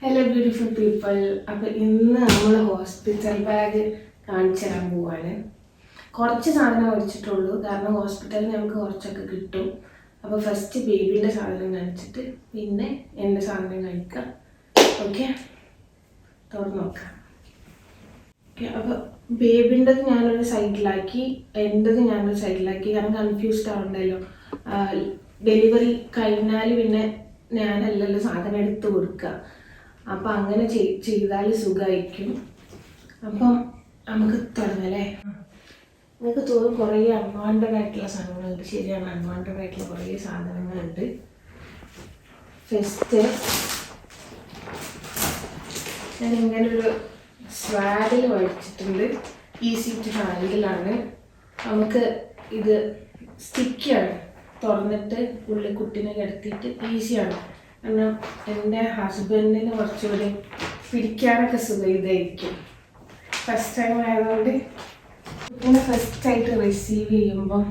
Hello beautiful people. അപ്പോൾ ഇന്ന് നമ്മൾ ഹോസ്പിറ്റൽ ബാഗ് കാണിച്ചു തരാൻ പോവാണ്. കുറച്ച് സാധനം മേടിച്ചിട്ടുള്ളൂ, കാരണം ഹോസ്പിറ്റലിൽ നമുക്ക് കുറച്ചൊക്കെ കിട്ടും. അപ്പോൾ ഫസ്റ്റ് ബേബീൻ്റെ സാധനം കാണിച്ചിട്ട് പിന്നെ എൻ്റെ സാധനം കാണിക്കാം. ഓക്കെ, തുറന്ന് നോക്കാം. ഓക്കെ, അപ്പോൾ ബേബീൻ്റെത് ഞാനൊരു സൈഡിലാക്കി, എൻ്റെത് ഞാനൊരു സൈഡിലാക്കി. കാരണം കൺഫ്യൂസ്ഡ് ആവണ്ടല്ലോ. ഡെലിവറി കഴിഞ്ഞാൽ പിന്നെ ഞാനല്ലല്ലോ സാധനം എടുത്ത് കൊടുക്കുക. അപ്പം അങ്ങനെ ചെയ്താൽ സുഖമായിരിക്കും. അപ്പം നമുക്ക് തുടങ്ങല്ലേ. നിങ്ങൾക്ക് തോന്നും കുറേ അൺവാണ്ടഡ് ആയിട്ടുള്ള സാധനങ്ങളുണ്ട്. ശരിയാണ്, അൺവാണ്ടഡ് ആയിട്ടുള്ള കുറേ സാധനങ്ങളുണ്ട്. ഫസ്റ്റ് ഞാൻ ഇങ്ങനൊരു സ്വാഡിൽ മേടിച്ചിട്ടുണ്ട്. ഈസി ടു ഹാൻഡിലാണ്. നമുക്ക് ഇത് സ്റ്റിക്കാണ്, തുറന്നിട്ട് ഉള്ളിൽ കുട്ടീനെ കിടത്തിയിട്ട് ഈസിയാണ്. കാരണം എൻ്റെ ഹസ്ബൻഡിന് കുറച്ചുകൂടി പിടിക്കാനൊക്കെ സുഖമായിരിക്കും. ഫസ്റ്റ് ടൈം ആയതുകൊണ്ട് കുട്ടീനെ ഫസ്റ്റായിട്ട് റിസീവ് ചെയ്യുമ്പോൾ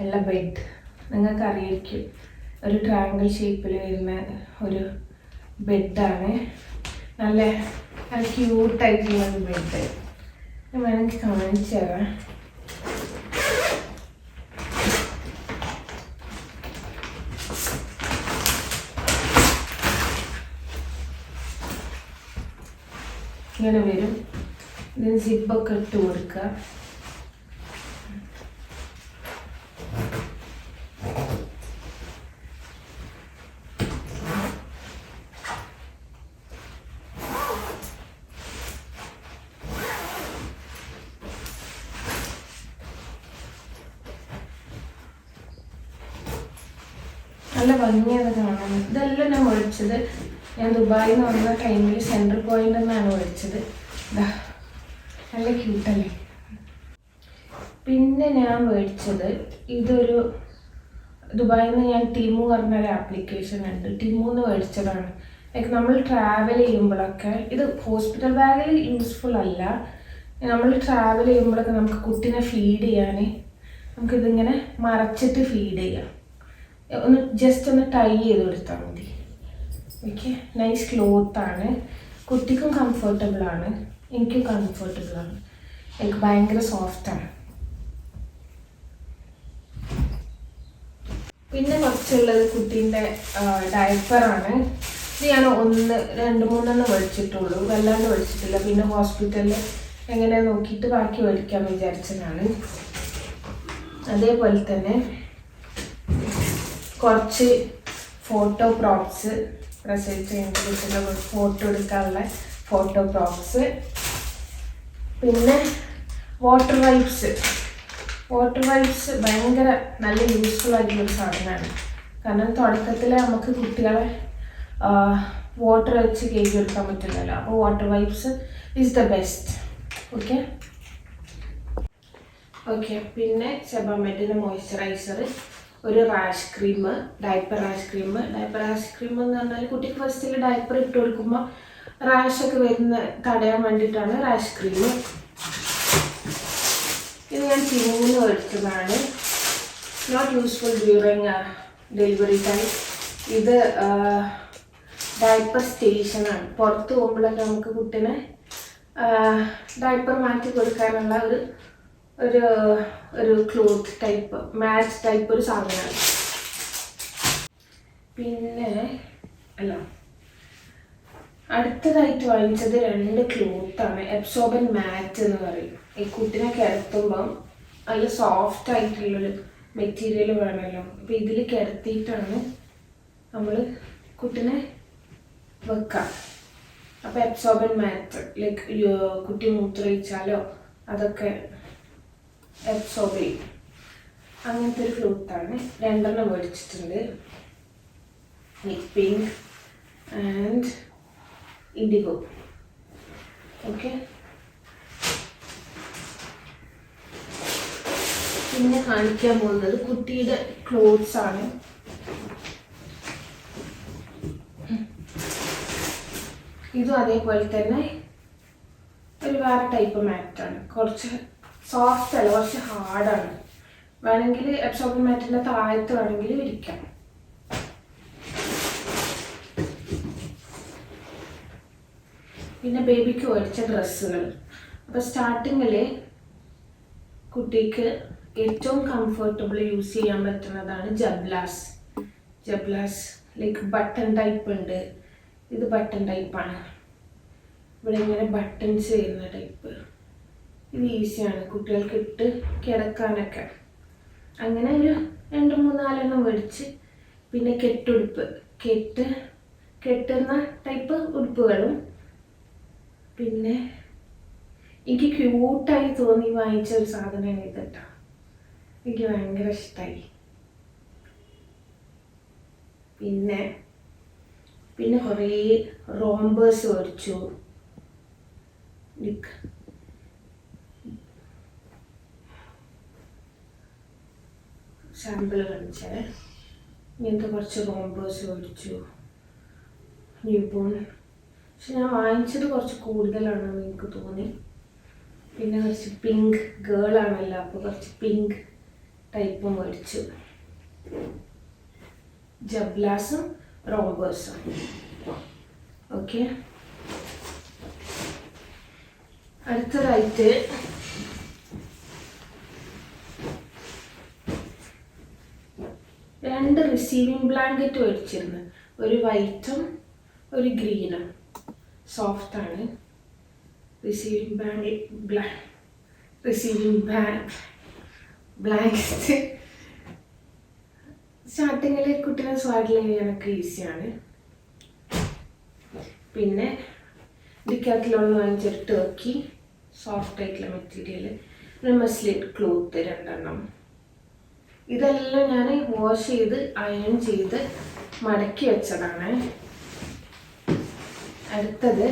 ഉള്ള ബെഡ് നിങ്ങൾക്ക് അറിയായിരിക്കും. ഒരു ട്രയാങ്കിൾ ഷേപ്പിൽ വരുന്ന ഒരു ബെഡാണ്. നല്ല ക്യൂട്ടായിട്ടുള്ള ഒരു ബെഡ്. ഞാൻ വേണമെങ്കിൽ കാണിച്ചു തരാം. ഇങ്ങനെ വരും. ഇതിന് സിപ്പൊക്കെ ഇട്ട് കൊടുക്കുക. നല്ല ഭംഗിയാണ് കാണാൻ. ഇതെല്ലാം ഞാൻ മേടിച്ചത് ഞാൻ ദുബായിൽ നിന്ന് വന്ന ടൈമിൽ സെൻട്രൽ പോയിന്റ് നിന്നാണ് മേടിച്ചത്. നല്ല ക്യൂട്ടല്ലേ. പിന്നെ ഞാൻ മേടിച്ചത് ഇതൊരു ദുബായിൽ നിന്ന് ഞാൻ ടിമു പറഞ്ഞൊരു ആപ്ലിക്കേഷൻ ഉണ്ട്. ടിമുന്ന് മേടിച്ചതാണ്. ലൈക്ക് നമ്മൾ ട്രാവൽ ചെയ്യുമ്പോഴൊക്കെ ഇത് ഹോസ്പിറ്റൽ ബാഗിൽ യൂസ്ഫുൾ അല്ല. നമ്മൾ ട്രാവൽ ചെയ്യുമ്പോഴൊക്കെ നമുക്ക് കുട്ടീനെ ഫീഡ് ചെയ്യാൻ നമുക്കിതിങ്ങനെ മറച്ചിട്ട് ഫീഡ് ചെയ്യാം. ജസ്റ്റ് ഒന്ന് ടൈ ചെയ്ത് കൊടുത്താൽ മതി. ഓക്കെ, നൈസ് ക്ലോത്താണ്. കുട്ടിക്കും കംഫർട്ടബിളാണ്, എനിക്കും കംഫർട്ടബിളാണ്. എനിക്ക് ഭയങ്കര സോഫ്റ്റാണ്. പിന്നെ കുറച്ചുള്ളത് കുട്ടീൻ്റെ ഡയപ്പറാണ്. ഇത് ഞാൻ 1, 2, 3 മേടിച്ചിട്ടുള്ളൂ, വല്ലാണ്ട് മേടിച്ചിട്ടില്ല. പിന്നെ ഹോസ്പിറ്റലിൽ എങ്ങനെ നോക്കിയിട്ട് ബാക്കി മേടിക്കാൻ വിചാരിച്ചതാണ്. അതേപോലെ തന്നെ കുറച്ച് ഫോട്ടോ പ്രോപ്സ്, പ്രസവിച്ച് കഴിഞ്ഞിട്ട് ഫോട്ടോ എടുക്കാനുള്ള ഫോട്ടോ പ്രോപ്സ്. പിന്നെ വാട്ടർ വൈപ്സ് ഭയങ്കര നല്ല യൂസ്ഫുൾ ആയിട്ടുള്ളൊരു സാധനമാണ്. കാരണം തുടക്കത്തിൽ നമുക്ക് കുട്ടികളെ വാട്ടർ വെച്ച് കഴുകി എടുക്കാൻ പറ്റില്ലല്ലോ. അപ്പോൾ water wipes is the best. Okay, പിന്നെ സെബാമെറ്റിൻ്റെ മോയ്സ്ചറൈസർ, ഒരു rash cream, diaper rash cream എന്ന് പറഞ്ഞാൽ കുട്ടിക്ക് ഫസ്റ്റിൽ ഡയപ്പർ ഇട്ട് കൊടുക്കുമ്പോൾ റാഷൊക്കെ തടയാൻ വേണ്ടിയിട്ടാണ് റാഷ് ക്രീം. ഇത് ഞാൻ ടിമുന്ന് മേടിച്ചതാണ്. Not useful during delivery time. ഇത് ഡയപ്പർ സ്റ്റേഷനാണ്. പുറത്ത് പോകുമ്പോഴൊക്കെ നമുക്ക് കുട്ടീനെ ഡയപ്പർ മാറ്റി കൊടുക്കാനുള്ള ഒരു ക്ലോത്ത് ടൈപ്പ്, മാച്ച് ടൈപ്പ് ഒരു സാധനമാണ്. പിന്നെ അടുത്തതായിട്ട് വാങ്ങിച്ചത് 2 ക്ലോത്താണ്. എബ്സോർബൻ മാറ്റ് എന്ന് പറയും. ഈ കുട്ടിനെ കിടത്തുമ്പം നല്ല സോഫ്റ്റ് ആയിട്ടുള്ളൊരു മെറ്റീരിയൽ വേണമല്ലോ. അപ്പോൾ ഇതിൽ കിടത്തിയിട്ടാണ് നമ്മൾ കുട്ടിനെ വെക്കുക. അപ്പോൾ എബ്സോർബൻ മാറ്റ്, ലൈക്ക് കുട്ടി മൂത്രമൊഴിച്ചാലോ അതൊക്കെ എബ്സോർബ് ചെയ്യും. അങ്ങനത്തെ ഒരു ക്ലോത്താണ്. 2 മേടിച്ചിട്ടുണ്ട്. Pink and IndiGo. ഓക്കെ, പിന്നെ കാണിക്കാൻ പോകുന്നത് കുട്ടിയുടെ ക്ലോത്ത്സ് ആണ്. ഇതും അതേപോലെ തന്നെ ഒരു വേറെ ടൈപ്പ് മാറ്റാണ്. കുറച്ച് സോഫ്റ്റ് അല്ല, കുറച്ച് ഹാർഡാണ്. വേണമെങ്കിൽ എബ്സോർബൻ മാറ്റിൻ്റെ താഴത്ത് വേണമെങ്കിൽ വിരിക്കാം. പിന്നെ ബേബിക്ക് മേടിച്ച ഡ്രസ്സുകൾ. അപ്പോൾ സ്റ്റാർട്ടിങ്ങിൽ കുട്ടിക്ക് ഏറ്റവും കംഫർട്ടബിൾ യൂസ് ചെയ്യാൻ പറ്റുന്നതാണ് ജബ്ലാസ് ലൈക്ക് ബട്ടൺ ടൈപ്പ് ഉണ്ട്. ഇത് ബട്ടൺ ടൈപ്പാണ്. ഇവിടെ ഇങ്ങനെ ബട്ടൺസ് വരുന്ന ടൈപ്പ്. ഇത് ഈസിയാണ് കുട്ടികൾക്ക് ഇട്ട് കിടക്കാനൊക്കെ. അങ്ങനെ ഒരു 2-3-4 മേടിച്ച്. പിന്നെ കെട്ടുടുപ്പ്, കെട്ടുന്ന ടൈപ്പ് ഉടുപ്പുകളും. പിന്നെ എനിക്ക് ക്യൂട്ടായി തോന്നി വാങ്ങിച്ച ഒരു സാധനമാണ് ഇത് കേട്ടോ. എനിക്ക് ഭയങ്കര ഇഷ്ടമായി. പിന്നെ കുറേ റോംബേഴ്സ് മേടിച്ചു. സാമ്പിൾ കാണിച്ചേ. ഇങ്ങനത്തെ കുറച്ച് റോംബേഴ്സ് മേടിച്ചു. ന്യൂബോൺ. പക്ഷെ ഞാൻ വാങ്ങിച്ചത് കുറച്ച് കൂടുതലാണെന്ന് എനിക്ക് തോന്നി. പിന്നെ കുറച്ച് പിങ്ക് ഗേളാണല്ലോ, അപ്പോൾ കുറച്ച് പിങ്ക് ടൈപ്പും മേടിച്ചു. ജബ്ലാസും റോംബേഴ്സും. ഓക്കെ, അടുത്തതായിട്ട് രണ്ട് റിസീവിങ് ബ്ലാങ്കറ്റ് മേടിച്ചിരുന്നു. ഒരു വൈറ്റും ഒരു ഗ്രീനും. സോഫ്റ്റാണ്. റിസീവിങ് ബ്ലാങ്കറ്റ് സ്റ്റാർട്ടിങ്ങിൽ കുട്ടീനെ സ്വാഡിൽ ചെയ്യാനൊക്കെ ഈസിയാണ്. പിന്നെ ഡിക്കാത്തിലുള്ള വാങ്ങിച്ചൊരു ടർക്കി സോഫ്റ്റ് ആയിട്ടുള്ള മെറ്റീരിയൽ. പിന്നെ മസ്ലിൻ ക്ലോത്ത് 2 ഇതെല്ലാം ഞാൻ വാഷ് ചെയ്ത് അയൺ ചെയ്ത് മടക്കി വെച്ചതാണ്. അടുത്തത്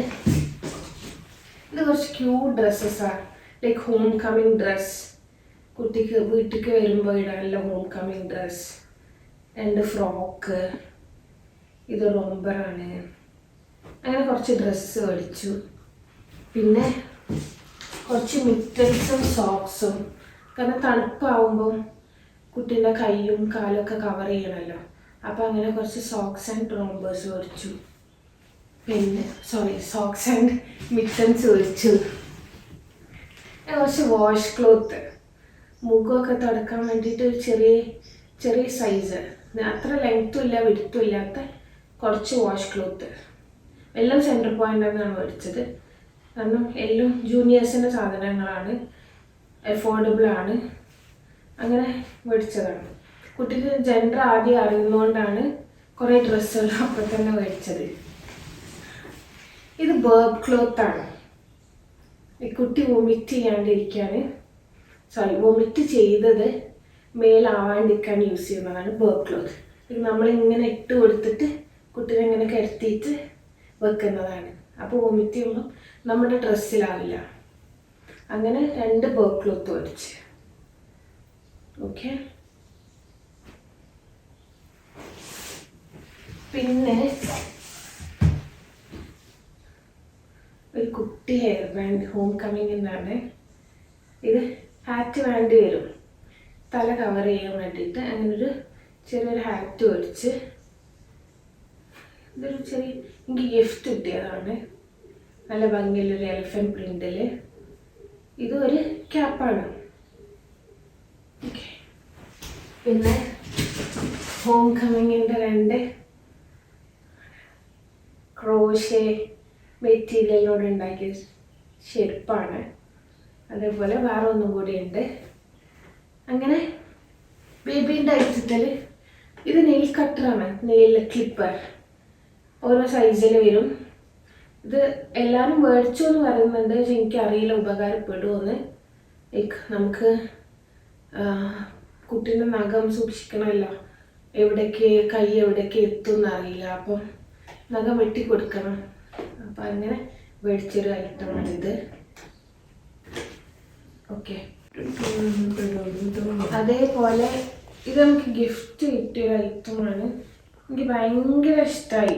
ഇത് കുറച്ച് ക്യൂട്ട് ഡ്രസ്സസാണ്. Like home coming dress. കുട്ടിക്ക് വീട്ടിലേക്ക് വരുമ്പോൾ ഇടാനുള്ള ഹോം കമ്മിങ് ഡ്രസ്സ്. 2 ഫ്രോക്ക്. ഇത് റോംബറാണ്. അങ്ങനെ കുറച്ച് ഡ്രസ്സ് മേടിച്ചു. പിന്നെ കുറച്ച് മിറ്റൻസും സോക്സും. കാരണം തണുപ്പാവുമ്പം കുട്ടീൻ്റെ കൈയും കാലൊക്കെ കവർ ചെയ്യണമല്ലോ. അപ്പോൾ അങ്ങനെ കുറച്ച് സോക്സ് ആൻഡ് റോംബേഴ്സ് മേടിച്ചു. പിന്നെ സോക്സ് ആൻഡ് മിറ്റൻസ് മേടിച്ചു. കുറച്ച് വാഷ് ക്ലോത്ത്. മുഖമൊക്കെ തുടക്കാൻ വേണ്ടിയിട്ട് ഒരു ചെറിയ സൈസ്, അത്ര ലെങ്ത്തും ഇല്ല വിഡ്ത്തും ഇല്ലാത്ത കുറച്ച് വാഷ് ക്ലോത്ത്. എല്ലാം സെൻറ്റർ പോയിൻ്റ് എന്നാണ് മേടിച്ചത്. കാരണം എല്ലാം ജൂനിയേഴ്സിൻ്റെ സാധനങ്ങളാണ്, അഫോർഡബിളാണ്. അങ്ങനെ മേടിച്ചതാണ്. കുട്ടിക്ക് ജെൻഡർ ആദ്യം അറിയുന്നതുകൊണ്ടാണ് കുറേ ഡ്രസ്സുകൾ അപ്പം തന്നെ മേടിച്ചത്. ഇത് ബേർബ് ക്ലോത്താണ്. ഈ കുട്ടി വൊമിറ്റ് ചെയ്യാണ്ടിരിക്കാൻ, വൊമിറ്റ് ചെയ്തത് മേലാവാണ്ടിരിക്കാൻ യൂസ് ചെയ്യുന്നതാണ് ബേർബ് ക്ലോത്ത്. ഇത് നമ്മളിങ്ങനെ ഇട്ട് കൊടുത്തിട്ട് കുട്ടീനെ ഇങ്ങനെ കിടത്തിയിട്ട് വെക്കുന്നതാണ്. അപ്പോൾ വൊമിറ്റ് ചെയ്യുമ്പോൾ നമ്മുടെ ഡ്രസ്സിലാവില്ല. അങ്ങനെ 2 ബേർബ് ക്ലോത്ത് മേടിച്ച്. ഓക്കെ, പിന്നെ ഒരു കുട്ടി ഹെയർ ബാൻഡ് ഹോം കമ്മിങ്ങിനാണ്. ഇത് ഹാറ്റ് വേണ്ടി വരും തല കവർ ചെയ്യാൻ വേണ്ടിയിട്ട്. അങ്ങനൊരു ചെറിയൊരു ഹാറ്റ് മേടിച്ച്. ഇതൊരു എനിക്ക് ഗിഫ്റ്റ് കിട്ടിയതാണ്. നല്ല ഭംഗിയുള്ളൊരു എലിഫൻറ്റ് പ്രിൻ്റിൽ. ഇതും ഒരു ക്യാപ്പാണ്. ഓക്കെ, പിന്നെ ഹോം കമ്മിങ്ങിൻ്റെ 2 ക്രോഷേ മെറ്റീരിയലിനോട് ഉണ്ടാക്കിയ ഷെരുപ്പാണ്. അതേപോലെ വേറെ ഒന്നും കൂടി ഉണ്ട്. അങ്ങനെ ബേബീൻ്റെ ഐറ്റത്തിൽ ഇത് നെയിൽ കട്ടറാണ്, നെയിൽ ക്ലിപ്പർ. ഓരോ സൈസിൽ വരും. ഇത് എല്ലാവരും മേടിച്ചു എന്ന് പറയുന്നുണ്ട്. പക്ഷെ എനിക്കറിയില്ല ഉപകാരപ്പെടുമെന്ന്. ലൈക്ക് നമുക്ക് കുട്ടീൻ്റെ നഖം സൂക്ഷിക്കണമല്ലോ, കൈ എവിടേക്ക് എത്തും എന്നറിയില്ല. അപ്പം നഖം വെട്ടി കൊടുക്കണം. അപ്പം അങ്ങനെ മേടിച്ചൊരു ഐറ്റമാണിത്. ഓക്കെ, അതേപോലെ ഇത് നമുക്ക് ഗിഫ്റ്റ് കിട്ടിയൊരു ഐറ്റമാണ്. എനിക്ക് ഭയങ്കര ഇഷ്ടമായി.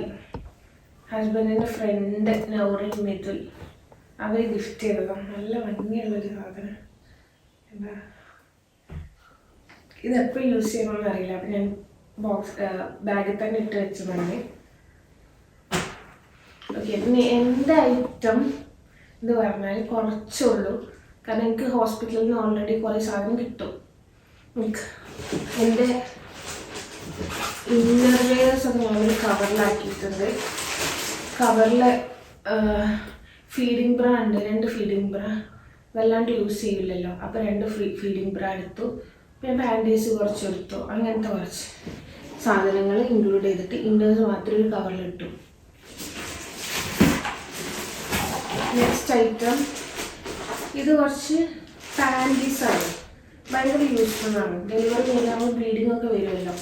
ഹസ്ബൻഡിൻ്റെ ഫ്രണ്ട് നൗറിൻ മിഥുൽ അവർ ഗിഫ്റ്റ് ചെയ്തതാണ്. നല്ല ഭംഗിയുള്ളൊരു സാധനം. എന്താ ഇതെപ്പോഴും യൂസ് ചെയ്യണമെന്ന് അറിയില്ല. അപ്പം ഞാൻ ബാഗിൽ തന്നെ ഇട്ട് വെച്ചതാണ്. ഓക്കെ, എൻ്റെ ഐറ്റം എന്ന് പറഞ്ഞാൽ കുറച്ചുള്ളൂ. കാരണം എനിക്ക് ഹോസ്പിറ്റലിൽ നിന്ന് ഓൾറെഡി കുറേ സാധനം കിട്ടും. എൻ്റെ ഇന്നർവെയർസ് ഒക്കെ ഞാൻ കവറിലാക്കിയിട്ടുണ്ട്. കവറിൽ ഫീഡിങ് ബ്രാ ഉണ്ട്, 2 ഫീഡിങ് ബ്രാ. വല്ലാണ്ട് യൂസ് ചെയ്യില്ലല്ലോ, അപ്പോൾ 2 ഫീഡിങ് ബ്രാ എടുത്തു. പിന്നെ പാൻറ്റീസ് കുറച്ച് എടുത്തു. അങ്ങനത്തെ കുറച്ച് സാധനങ്ങൾ ഇൻക്ലൂഡ് ചെയ്തിട്ട് ഇന്നേഴ്സ് മാത്രം ഒരു കവറിലിട്ടു. നെക്സ്റ്റ് ഐറ്റം ഇത് കുറച്ച് പാൻറ്റീസാണ്. ഭയങ്കര യൂസ്ഫുള്ളാണ്. ഡെലിവറി കഴിഞ്ഞാൽ ബ്ലീഡിംഗ് ഒക്കെ വരുമല്ലോ,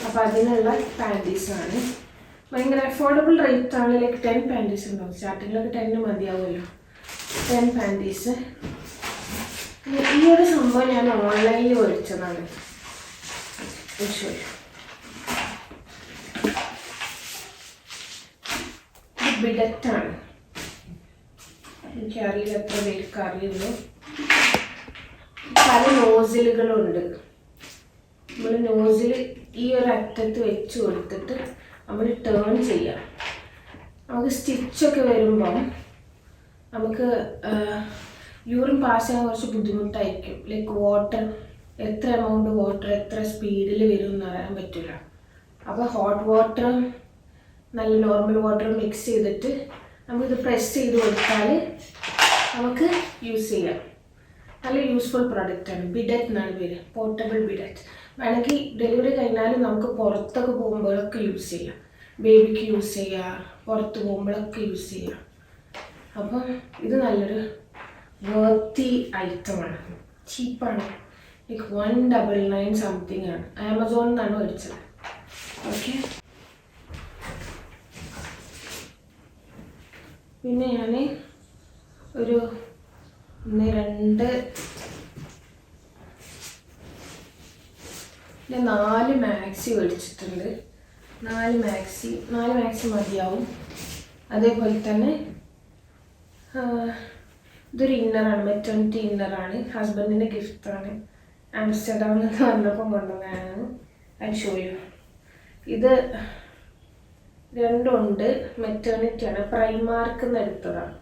അപ്പോൾ അതിനുള്ള പാൻറ്റീസാണ്. ഭയങ്കര അഫോർഡബിൾ റേറ്റാണ്. ലൈക്ക് 10 പാൻറ്റീസ് ഉണ്ടാവും. സ്റ്റാർട്ടിങ്ങിലൊക്കെ 10 മതിയാവുമല്ലോ. 10 പാൻറ്റീസ്. ഈ ഒരു സംഭവം ഞാൻ ഓൺലൈനിൽ മേടിച്ചതാണ്. ബിഡറ്റാണ്. എനിക്കറിയില്ല എത്ര പേർക്ക് അറിയുന്നു. പല നോസിലുകളുണ്ട്. നമ്മൾ നോസിൽ ഈ ഒരു അറ്റത്ത് വെച്ച് കൊടുത്തിട്ട് നമ്മൾ ടേൺ ചെയ്യാം. നമുക്ക് സ്റ്റിച്ചൊക്കെ വരുമ്പം നമുക്ക് യൂറിൻ പാസ് ചെയ്യാൻ കുറച്ച് ബുദ്ധിമുട്ടായിരിക്കും. ലൈക്ക് വാട്ടർ, എത്ര എമൗണ്ട് വാട്ടർ എത്ര സ്പീഡിൽ വരും എന്ന് അറിയാൻ പറ്റില്ല. അപ്പോൾ ഹോട്ട് വാട്ടറും നല്ല നോർമൽ വാട്ടറും മിക്സ് ചെയ്തിട്ട് നമുക്കിത് പ്രസ് ചെയ്ത് കൊടുത്താൽ നമുക്ക് യൂസ് ചെയ്യാം. നല്ല യൂസ്ഫുൾ പ്രൊഡക്റ്റാണ്. ബിഡറ്റ് എന്നാണ് പേര്, പോർട്ടബിൾ ബിഡറ്റ്. വേണമെങ്കിൽ ഡെലിവറി കഴിഞ്ഞാലും നമുക്ക് പുറത്തൊക്കെ പോകുമ്പോഴൊക്കെ യൂസ് ചെയ്യാം. ബേബിക്ക് യൂസ് ചെയ്യാം, പുറത്ത് പോകുമ്പോഴൊക്കെ യൂസ് ചെയ്യാം. അപ്പം ഇത് നല്ലൊരു വർത്തി ഐറ്റമാണ്. ചീപ്പാണ്. ലൈക്ക് 199 സംതിങ് ആണ്. ആമസോണിൽ നിന്നാണ് മേടിച്ചത്. ഓക്കെ, പിന്നെ ഞാൻ ഒരു 4 മാക്സി മേടിച്ചിട്ടുണ്ട്. 4 മാക്സി മതിയാവും. അതേപോലെ തന്നെ ഇതൊരു ഇന്നറാണ്, മെറ്റേണിറ്റി ഇന്നറാണ്. ഹസ്ബൻഡിൻ്റെ ഗിഫ്റ്റാണ്. ആംസ്റ്റർഡാമിൽ നിന്ന് വന്നപ്പോൾ കൊണ്ടുവന്നതാണ്. I show you. ഇത് 2 ഉണ്ട്. മെറ്റേണിറ്റിയാണ്. പ്രൈമാർക്ക് നിന്ന് എടുത്തതാണ്.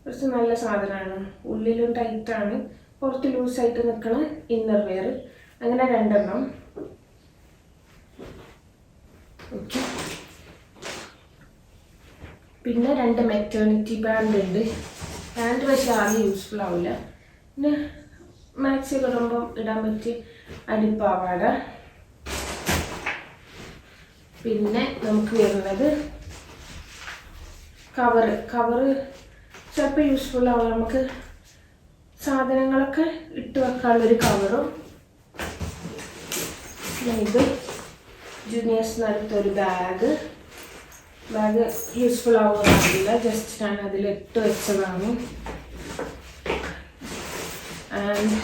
കുറച്ച് നല്ല സാധനമാണ്. ഉള്ളിലും ടൈറ്റാണ്, പുറത്ത് ലൂസായിട്ട് നിൽക്കണ ഇന്നർ വെയർ. അങ്ങനെ 2 എണ്ണം. ഓക്കെ, പിന്നെ 2 മെറ്റേണിറ്റി പാൻറ് ഉണ്ട്. പാൻറ് പക്ഷേ ആദ്യം യൂസ്ഫുൾ ആവില്ല. പിന്നെ മാക്സി ഇടുമ്പം ഇടാൻ പറ്റിയ അടിപ്പാവാട. പിന്നെ നമുക്ക് വരുന്നത് കവറ് ചിലപ്പോൾ യൂസ്ഫുൾ ആവും. നമുക്ക് സാധനങ്ങളൊക്കെ ഇട്ട് വെക്കാനുള്ളൊരു കവറും. ഇത് ജൂനിയേഴ്സിന് അടുത്തൊരു ബാഗ് യൂസ്ഫുൾ ആവുമെന്നറിയില്ല. ജസ്റ്റ് ഞാൻ അതിലിട്ട് വെച്ചതാണ്. ആൻഡ്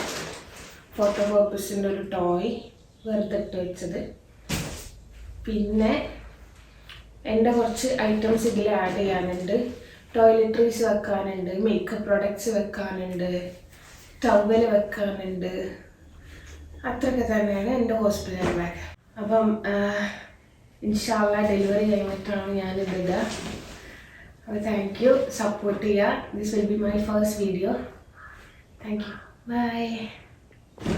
ഫോട്ടോ പർപ്പസിൻ്റെ ഒരു ടോയ് വെറുതെ ഇട്ട് വെച്ചത്. പിന്നെ എൻ്റെ കുറച്ച് ഐറ്റംസ് ഇതിൽ ആഡ് ചെയ്യാനുണ്ട്. ടോയ്ലറ്ററീസ് വെക്കാനുണ്ട്, മേക്കപ്പ് പ്രൊഡക്ട്സ് വെക്കാനുണ്ട്, ടവൽ വെക്കാനുണ്ട്. അത്രയൊക്കെ തന്നെയാണ് എൻ്റെ ഹോസ്പിറ്റൽ ബാഗ്. അപ്പം ഇൻഷാ അല്ലാഹ് ഡെലിവറി കഴിഞ്ഞിട്ടാണ് ഞാനിതിടുക. അപ്പോൾ താങ്ക് യു, സപ്പോർട്ട് ചെയ്യുക. This will be my first video. Thank you, by.